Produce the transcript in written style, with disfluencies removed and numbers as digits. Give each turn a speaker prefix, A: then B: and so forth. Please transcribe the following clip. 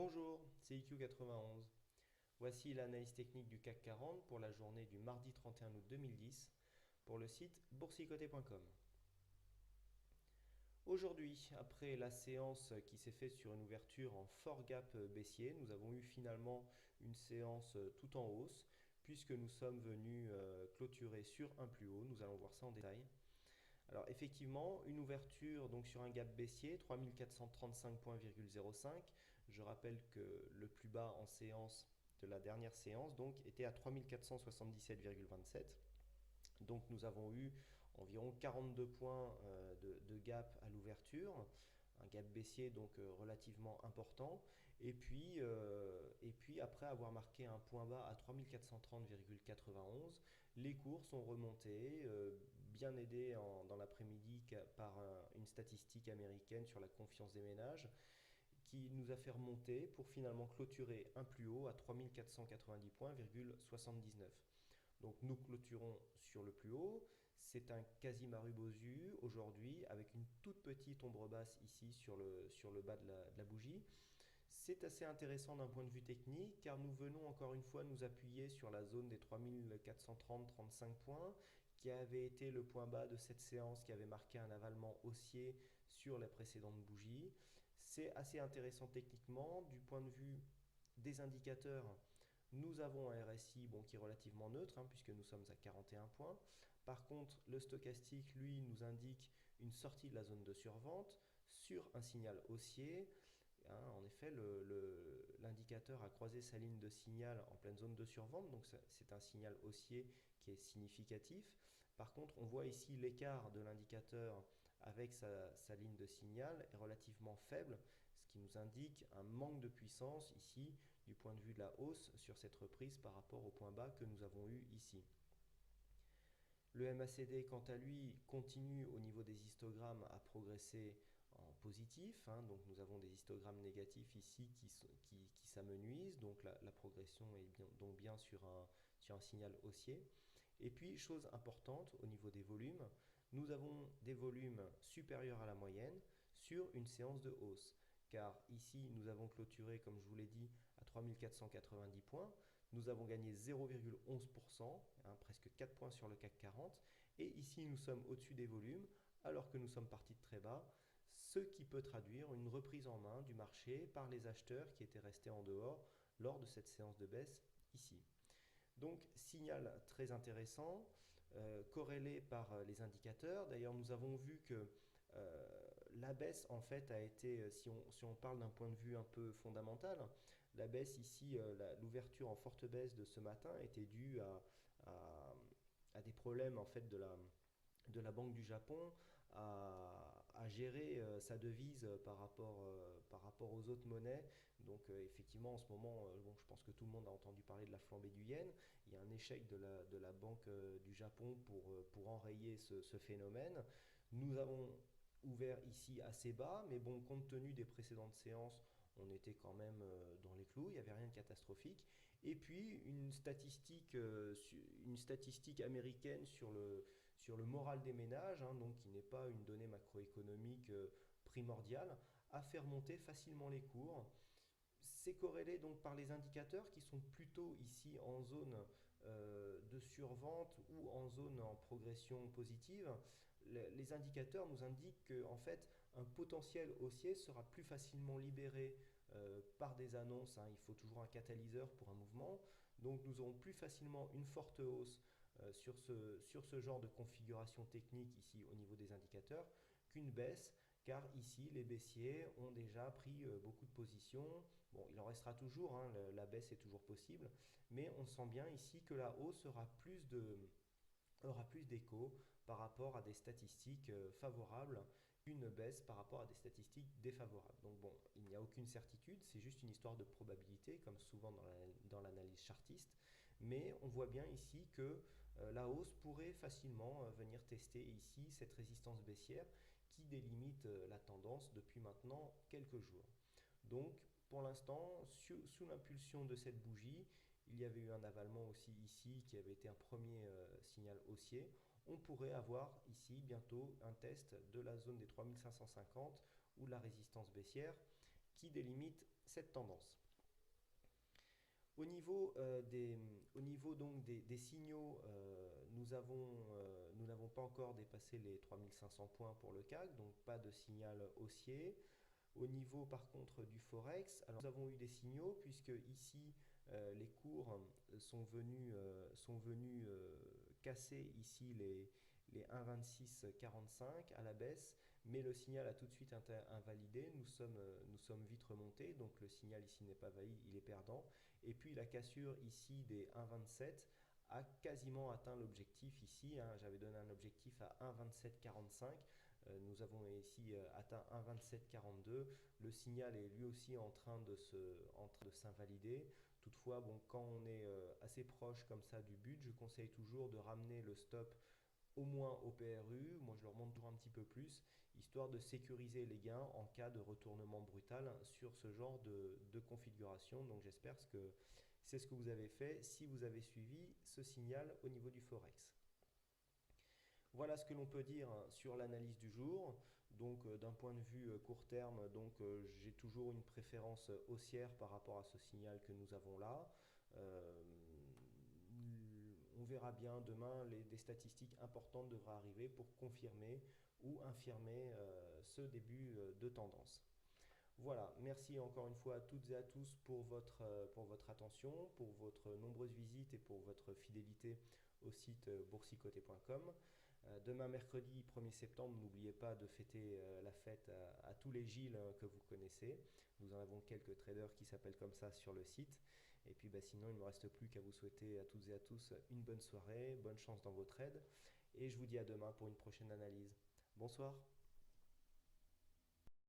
A: Bonjour, c'est IQ91. Voici l'analyse technique du CAC 40 pour la journée du mardi 31 août 2010 pour le site boursicoté.com. Aujourd'hui, après la séance qui s'est faite sur une ouverture en fort gap baissier, nous avons eu finalement une séance tout en hausse puisque nous sommes venus clôturer sur un plus haut. Nous allons voir ça en détail. Alors effectivement, une ouverture donc sur un gap baissier, 3435,05. Je rappelle que le plus bas en séance de la dernière séance donc était à 3477,27. Donc nous avons eu environ 42 points de gap à l'ouverture, un gap baissier donc relativement important. Et puis après avoir marqué un point bas à 3430,91, les cours sont remontés, bien aidés dans l'après-midi par une statistique américaine sur la confiance des ménages qui nous a fait remonter pour finalement clôturer un plus haut à 3490 points,79. Donc nous clôturons sur le plus haut. C'est un quasi Marubozu aujourd'hui avec une toute petite ombre basse ici sur le bas de la bougie. C'est assez intéressant d'un point de vue technique car nous venons encore une fois nous appuyer sur la zone des 3430-35 points qui avait été le point bas de cette séance qui avait marqué un avalement haussier sur la précédente bougie. C'est assez intéressant techniquement du point de vue des indicateurs. Nous avons un RSI qui est relativement neutre puisque nous sommes à 41 points. Par contre, le stochastique, lui, nous indique une sortie de la zone de survente sur un signal haussier. En effet, l'indicateur a croisé sa ligne de signal en pleine zone de survente, donc c'est un signal haussier qui est significatif. Par contre, on voit ici l'écart de l'indicateur avec sa ligne de signal est relativement faible, ce qui nous indique un manque de puissance ici du point de vue de la hausse sur cette reprise par rapport au point bas que nous avons eu ici. Le MACD, quant à lui, continue au niveau des histogrammes à progresser en positif. Donc nous avons des histogrammes négatifs ici qui s'amenuisent. Donc la progression est donc bien sur un signal haussier. Et puis, chose importante au niveau des volumes, nous avons des volumes supérieurs à la moyenne sur une séance de hausse. Car ici, nous avons clôturé, comme je vous l'ai dit, à 3490 points. Nous avons gagné 0,11%, presque 4 points sur le CAC 40. Et ici, nous sommes au-dessus des volumes, alors que nous sommes partis de très bas, ce qui peut traduire une reprise en main du marché par les acheteurs qui étaient restés en dehors lors de cette séance de baisse ici. Donc, signal très intéressant, corrélé par les indicateurs. D'ailleurs, nous avons vu que la baisse, en fait, a été, si on parle d'un point de vue un peu fondamental, la baisse ici, l'ouverture en forte baisse de ce matin était due à, à des problèmes, en fait, de la Banque du Japon à gérer sa devise par rapport aux autres monnaies. Donc effectivement, en ce moment, je pense que tout le monde a entendu parler de la flambée du yen. Il y a un échec de la Banque du Japon pour enrayer ce phénomène. Nous avons ouvert ici assez bas, mais bon, compte tenu des précédentes séances, on était quand même dans les clous, il n'y avait rien de catastrophique. Et puis une statistique américaine sur le moral des ménages, donc qui n'est pas une donnée macroéconomique primordiale, a fait remonter facilement les cours. C'est corrélé donc par les indicateurs qui sont plutôt ici en zone de survente ou en zone en progression positive. Les indicateurs nous indiquent que en fait, un potentiel haussier sera plus facilement libéré par des annonces. Il faut toujours un catalyseur pour un mouvement. Donc nous aurons plus facilement une forte hausse sur ce genre de configuration technique ici au niveau des indicateurs qu'une baisse, car ici les baissiers ont déjà pris beaucoup de positions. Bon, il en restera toujours, la baisse est toujours possible, mais on sent bien ici que la hausse aura plus d'écho par rapport à des statistiques favorables qu'une baisse par rapport à des statistiques défavorables. Donc bon, il n'y a aucune certitude, c'est juste une histoire de probabilité, comme souvent dans l'analyse chartiste, mais on voit bien ici que la hausse pourrait facilement venir tester ici cette résistance baissière qui délimite la tendance depuis maintenant quelques jours. Donc pour l'instant, sous l'impulsion de cette bougie, il y avait eu un avalement aussi ici qui avait été un premier signal haussier. On pourrait avoir ici bientôt un test de la zone des 3550 ou la résistance baissière qui délimitent cette tendance. Au niveau donc des signaux, nous n'avons pas encore dépassé les 3500 points pour le CAC, donc pas de signal haussier. Au niveau par contre du Forex, alors nous avons eu des signaux puisque ici les cours sont venus casser ici les 1,2645 à la baisse, mais le signal a tout de suite invalidé. Nous sommes vite remontés, donc le signal ici n'est pas valide, il est perdant. Et puis la cassure ici des 1,27 a quasiment atteint l'objectif ici, hein. J'avais donné un objectif à 1,2745. Nous avons ici atteint 1,2742. Le signal est lui aussi en train de s'invalider. Toutefois, bon, quand on est assez proche comme ça du but, je conseille toujours de ramener le stop au moins au PRU. Moi, je le remonte toujours un petit peu plus, histoire de sécuriser les gains en cas de retournement brutal sur ce genre de configuration. Donc, j'espère que c'est ce que vous avez fait si vous avez suivi ce signal au niveau du Forex. Voilà ce que l'on peut dire sur l'analyse du jour. Donc d'un point de vue court terme, j'ai toujours une préférence haussière par rapport à ce signal que nous avons là. Euh, on verra bien demain, des statistiques importantes devraient arriver pour confirmer ou infirmer ce début de tendance. Voilà, merci encore une fois à toutes et à tous pour votre attention, pour votre nombreuse visite et pour votre fidélité au site boursicoté.com. Demain mercredi 1er septembre, n'oubliez pas de fêter la fête à tous les Gilles que vous connaissez. Nous en avons quelques traders qui s'appellent comme ça sur le site. Et puis sinon, il ne me reste plus qu'à vous souhaiter à toutes et à tous une bonne soirée, bonne chance dans vos trades. Et je vous dis à demain pour une prochaine analyse. Bonsoir.